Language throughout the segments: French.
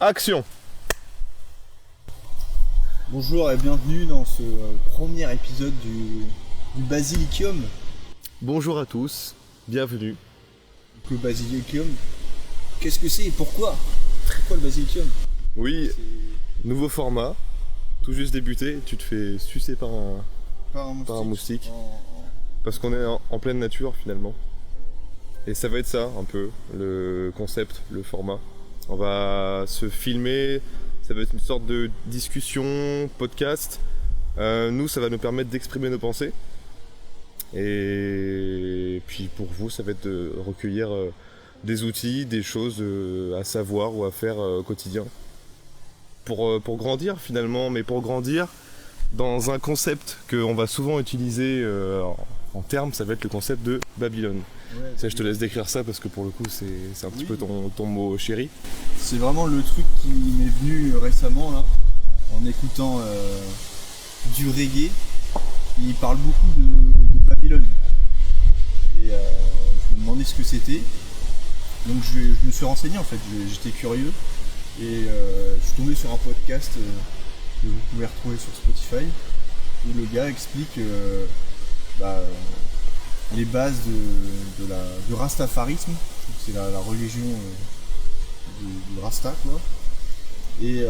Action. Bonjour et bienvenue dans ce premier épisode du Basilicum. Bonjour à tous, bienvenue. Le Basilicum, qu'est-ce que c'est et pourquoi le Basilicum? Oui, nouveau format, tout juste débuté, tu te fais sucer par un moustique. Parce qu'on est en pleine nature finalement. Et ça va être ça un peu, le concept, le format. On va se filmer, ça va être une sorte de discussion, podcast. Nous, ça va nous permettre d'exprimer nos pensées. Et puis pour vous, ça va être de recueillir des outils, des choses à savoir ou à faire au quotidien. Pour grandir finalement, mais pour grandir dans un concept qu'on va souvent utiliser en termes, ça va être le concept de Babylone. Ouais, ça, je te laisse décrire ça parce que pour le coup c'est un petit peu ton mot chéri. C'est vraiment le truc qui m'est venu récemment là, en écoutant du reggae. Il parle beaucoup de Babylone. Et je me demandais ce que c'était. Donc je me suis renseigné en fait, j'étais curieux. Et je suis tombé sur un podcast que vous pouvez retrouver sur Spotify où le gars explique les bases du rastafarisme. C'est la religion du Rasta quoi. Et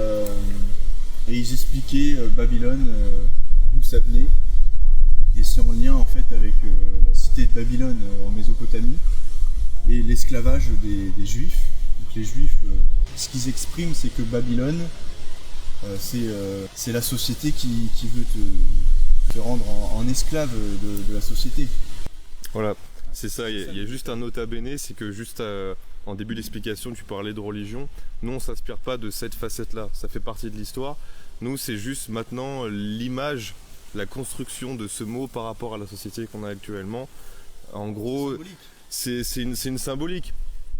ils expliquaient Babylone, d'où ça venait. Et c'est en lien en fait avec la cité de Babylone en Mésopotamie et l'esclavage des Juifs. Donc les Juifs, ce qu'ils expriment, c'est que Babylone, c'est la société qui veut te rendre en esclave de la société. Voilà, c'est ça, il y a juste un nota bene, c'est que juste en début d'explication, tu parlais de religion. Nous, on ne s'inspire pas de cette facette-là, ça fait partie de l'histoire. Nous, c'est juste maintenant l'image, la construction de ce mot par rapport à la société qu'on a actuellement. En gros, c'est une symbolique.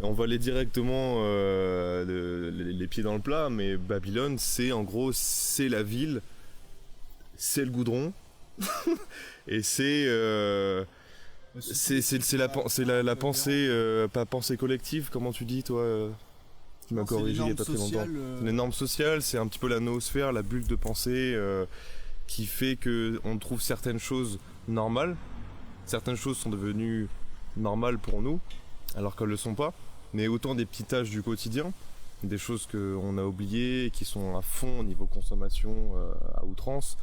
On va aller directement les pieds dans le plat, mais Babylone, c'est en gros, c'est la ville, c'est le goudron, et c'est la pensée, pas pensée collective, comment tu dis toi tu m'as corrigé il n'y a pas très longtemps. Les normes sociales, c'est un petit peu la noosphère, la bulle de pensée qui fait qu'on trouve certaines choses normales. Certaines choses sont devenues normales pour nous, alors qu'elles ne le sont pas. Mais autant des petites tâches du quotidien, des choses qu'on a oubliées, qui sont à fond au niveau consommation à outrance,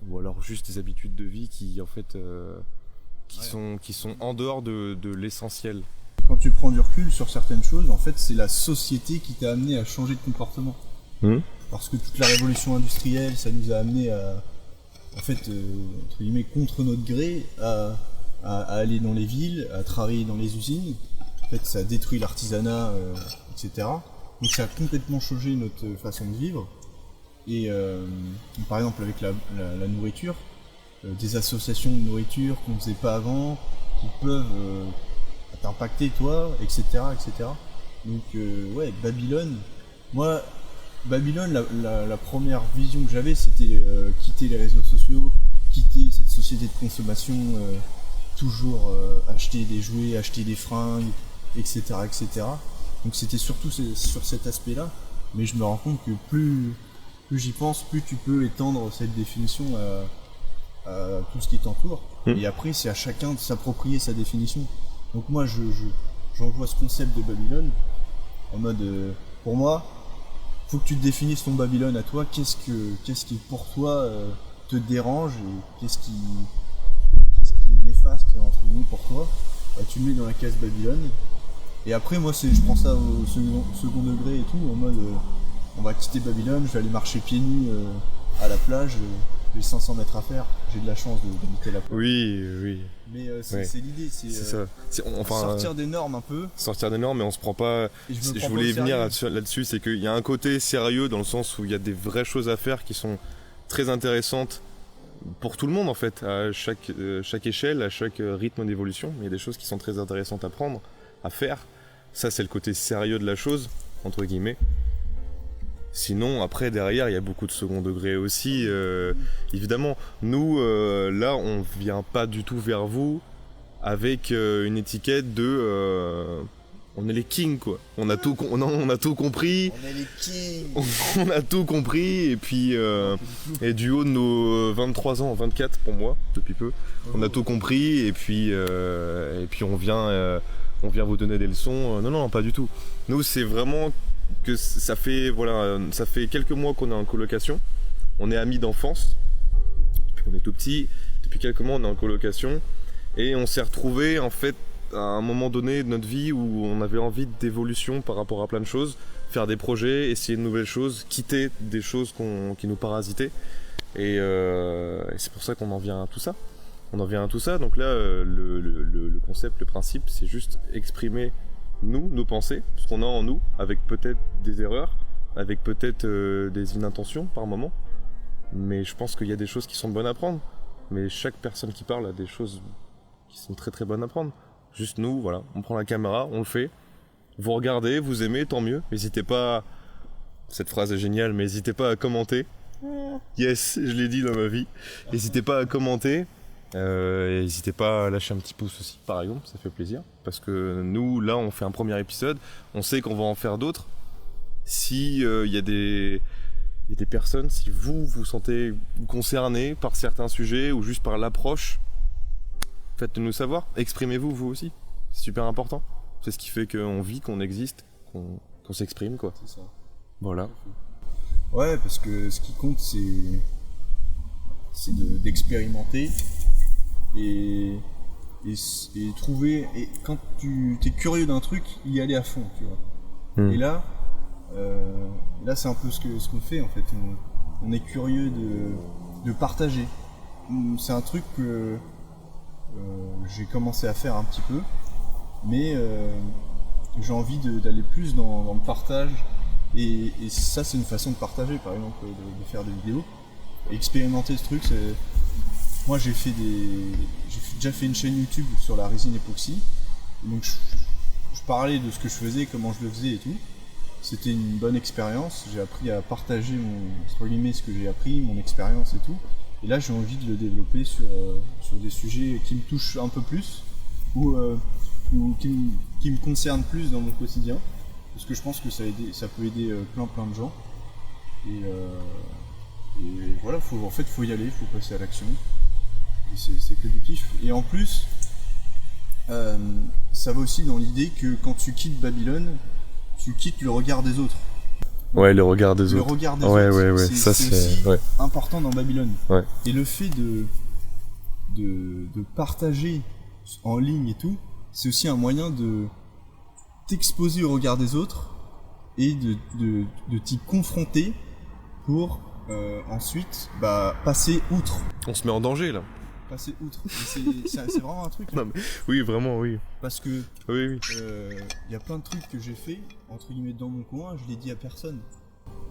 ou alors juste des habitudes de vie qui en fait qui sont en dehors de l'essentiel. Quand tu prends du recul sur certaines choses, en fait, c'est la société qui t'a amené à changer de comportement. Parce que toute la révolution industrielle, ça nous a amené à, en fait, entre guillemets, contre notre gré, à aller dans les villes, à travailler dans les usines. En fait, ça a détruit l'artisanat, etc. Donc ça a complètement changé notre façon de vivre. Et par exemple, avec la nourriture, des associations de nourriture qu'on ne faisait pas avant, qui peuvent t'impacter toi, etc. etc. Donc ouais, Babylone. Moi, Babylone, la première vision que j'avais, c'était quitter les réseaux sociaux, quitter cette société de consommation, toujours acheter des jouets, acheter des fringues, etc. etc. Donc c'était surtout sur cet aspect-là. Mais je me rends compte que plus j'y pense, plus tu peux étendre cette définition à tout ce qui t'entoure. Et après, c'est à chacun de s'approprier sa définition. Donc moi, j'envoie ce concept de Babylone en mode, pour moi, faut que tu te définisses ton Babylone à toi. Qu'est-ce qui pour toi te dérange et qu'est-ce qui est néfaste entre guillemets pour toi. Tu le mets dans la case Babylone. Et après, moi, je prends ça au second degré et tout, en mode, on va quitter Babylone, je vais aller marcher pieds nus à la plage. J'ai 500 mètres à faire, j'ai de la chance d'habiter la plage. Oui. Mais c'est l'idée, c'est ça. Sortir des normes un peu. Sortir des normes, mais on se prend pas. Je voulais venir là-dessus, c'est qu'il y a un côté sérieux dans le sens où il y a des vraies choses à faire qui sont très intéressantes pour tout le monde en fait, à chaque échelle, à chaque rythme d'évolution. Il y a des choses qui sont très intéressantes à prendre, à faire. Ça, c'est le côté sérieux de la chose, entre guillemets. Sinon, après, derrière, il y a beaucoup de second degré aussi. Évidemment, nous, là, on vient pas du tout vers vous avec une étiquette de on est les kings quoi. On a tout compris. On est les kings. On a tout compris et puis et du haut de nos 23 ans, 24 pour moi depuis peu, on a tout compris et puis on vient vous donner des leçons. Non, pas du tout. Nous c'est vraiment que ça fait quelques mois qu'on est en colocation. On est amis d'enfance. Depuis qu'on est tout petit, depuis quelques mois on est en colocation et on s'est retrouvés en fait à un moment donné de notre vie où on avait envie d'évolution par rapport à plein de choses, faire des projets, essayer de nouvelles choses, quitter des choses qui nous parasitaient. Et c'est pour ça qu'on en vient à tout ça. Donc là, le concept, le principe, c'est juste exprimer nos pensées, ce qu'on a en nous, avec peut-être des erreurs, avec peut-être des inintentions par moment. Mais je pense qu'il y a des choses qui sont bonnes à prendre. Mais chaque personne qui parle a des choses qui sont très très bonnes à prendre. Juste nous, voilà, on prend la caméra, on le fait. Vous regardez, vous aimez, tant mieux. N'hésitez pas, cette phrase est géniale, mais n'hésitez pas à commenter. Yes, je l'ai dit dans ma vie. N'hésitez pas à commenter. Et n'hésitez pas à lâcher un petit pouce aussi, par exemple, ça fait plaisir. Parce que nous, là, on fait un premier épisode. On sait qu'on va en faire d'autres. Si y a des personnes, si vous vous sentez concerné par certains sujets ou juste par l'approche, faites-le nous savoir, exprimez-vous vous aussi, c'est super important. C'est ce qui fait qu'on vit, qu'on existe, qu'on s'exprime quoi. C'est ça. Voilà. Ouais, parce que ce qui compte c'est d'expérimenter et trouver, et quand tu es curieux d'un truc, y aller à fond, tu vois. Et là c'est un peu ce qu'on fait en fait, on est curieux de partager. C'est un truc que j'ai commencé à faire un petit peu, mais j'ai envie d'aller plus dans le partage, et ça c'est une façon de partager, par exemple de faire des vidéos, expérimenter ce truc. Moi j'ai déjà fait une chaîne YouTube sur la résine époxy, donc je parlais de ce que je faisais, comment je le faisais et tout. C'était une bonne expérience, j'ai appris à partager ce que j'ai appris, mon expérience et tout. Et là j'ai envie de le développer sur des sujets qui me touchent un peu plus, ou qui me concernent plus dans mon quotidien, parce que je pense que ça peut aider plein de gens. Et voilà, faut y aller, faut passer à l'action. Et c'est que du kiff. Et en plus, ça va aussi dans l'idée que quand tu quittes Babylone, tu quittes le regard des autres. Ouais, le regard des autres. Le regard des autres, ouais. Ça, c'est aussi important dans Babylone. Ouais. Et le fait de partager en ligne et tout, c'est aussi un moyen de t'exposer au regard des autres et de t'y confronter pour ensuite passer outre. On se met en danger là. Passer outre. C'est vraiment un truc. Non, mais, oui, vraiment, oui. Parce que oui. Y a plein de trucs que j'ai fait, entre guillemets, dans mon coin, je l'ai dit à personne.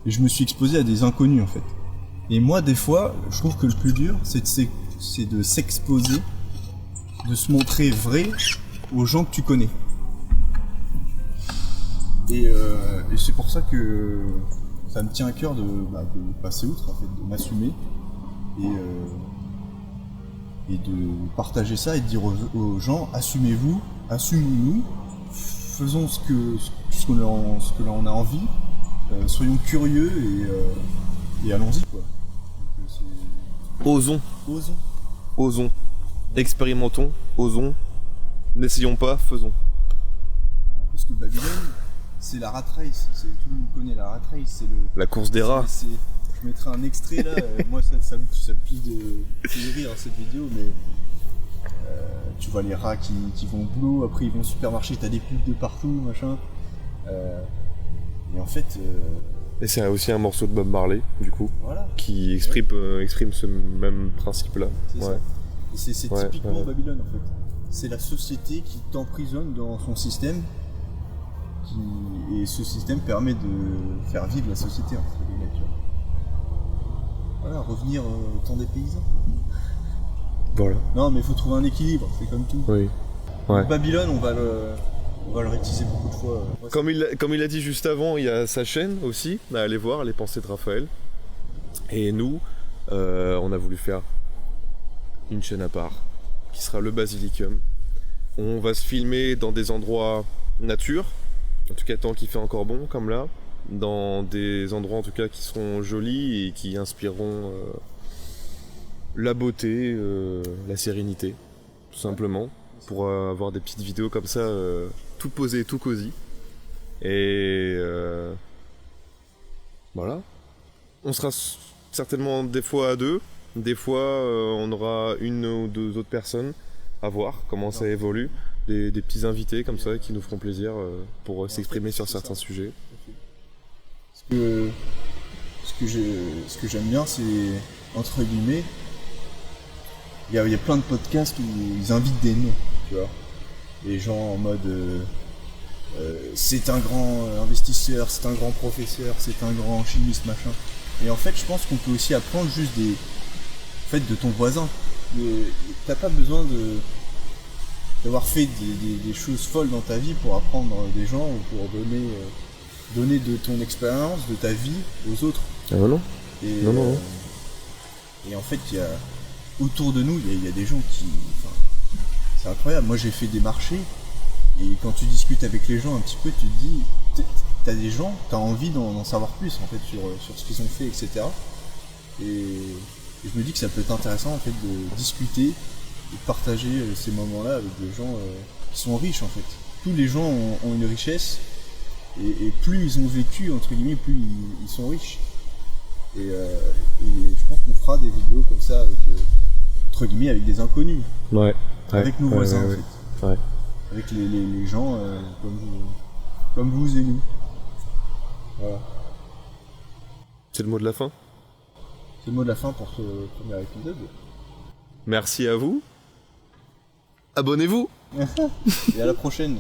Et je me suis exposé à des inconnus en fait. Et moi, des fois, je trouve que le plus dur, c'est de s'exposer, de se montrer vrai aux gens que tu connais. Et c'est pour ça que ça me tient à cœur de passer outre, en fait, de m'assumer et de partager ça et de dire aux gens, assumez-vous, assumons-nous, faisons ce que là on a envie, soyons curieux et allons-y quoi. Donc, osons, expérimentons, osons, n'essayons pas, faisons. Parce que Babylone, c'est la rat race, tout le monde connaît la rat race, c'est la course des rats. Je mettrai un extrait là, moi ça me pique de rire cette vidéo, mais tu vois les rats qui vont au boulot, après ils vont au supermarché, t'as des pubs de partout, machin. Et en fait... Et c'est aussi un morceau de Bob Marley, du coup, voilà. Qui exprime ce même principe-là. C'est ça. Et c'est typiquement Babylone en fait. C'est la société qui t'emprisonne dans son système, et ce système permet de faire vivre la société entre guillemets. Voilà, revenir au temps des paysans. Voilà. Non, mais il faut trouver un équilibre, c'est comme tout. Oui. Ouais. Babylone, on va le réutiliser beaucoup de fois. Comme il a dit juste avant, il y a sa chaîne aussi, à aller voir, Les Pensées de Raphaël. Et nous, on a voulu faire une chaîne à part, qui sera le Basilicum. On va se filmer dans des endroits nature, en tout cas tant qu'il fait encore bon comme là, dans des endroits en tout cas qui seront jolis et qui inspireront la beauté, la sérénité, tout simplement, pour avoir des petites vidéos comme ça, tout posé, tout cosy. Et voilà. On sera certainement des fois à 2, des fois on aura 1 ou 2 autres personnes, à voir comment ça évolue, des petits invités comme ça qui nous feront plaisir pour s'exprimer sur certains sujets. Ce que j'aime bien, c'est, entre guillemets, il y a plein de podcasts où ils invitent des noms, tu vois. Les gens en mode c'est un grand investisseur, c'est un grand professeur, c'est un grand chimiste, machin. Et en fait, je pense qu'on peut aussi apprendre juste de ton voisin. T'as pas besoin d'avoir fait des choses folles dans ta vie pour apprendre des gens ou pour donner de ton expérience, de ta vie aux autres. Ah bah non. Non. Et en fait, autour de nous, il y a des gens qui... c'est incroyable. Moi, j'ai fait des marchés et quand tu discutes avec les gens un petit peu, tu te dis... T'as des gens, t'as envie d'en savoir plus en fait sur ce qu'ils ont fait, etc. Et je me dis que ça peut être intéressant en fait de discuter, de partager ces moments-là avec des gens qui sont riches en fait. Tous les gens ont une richesse et plus ils ont vécu, entre guillemets, plus ils sont riches. Et je pense qu'on fera des vidéos comme ça avec, entre guillemets, avec des inconnus. Ouais. Avec nos voisins en fait. Ouais. Avec les gens comme vous et nous. Voilà. C'est le mot de la fin ? C'est le mot de la fin pour ce premier épisode. Merci à vous. Abonnez-vous. Et à la prochaine.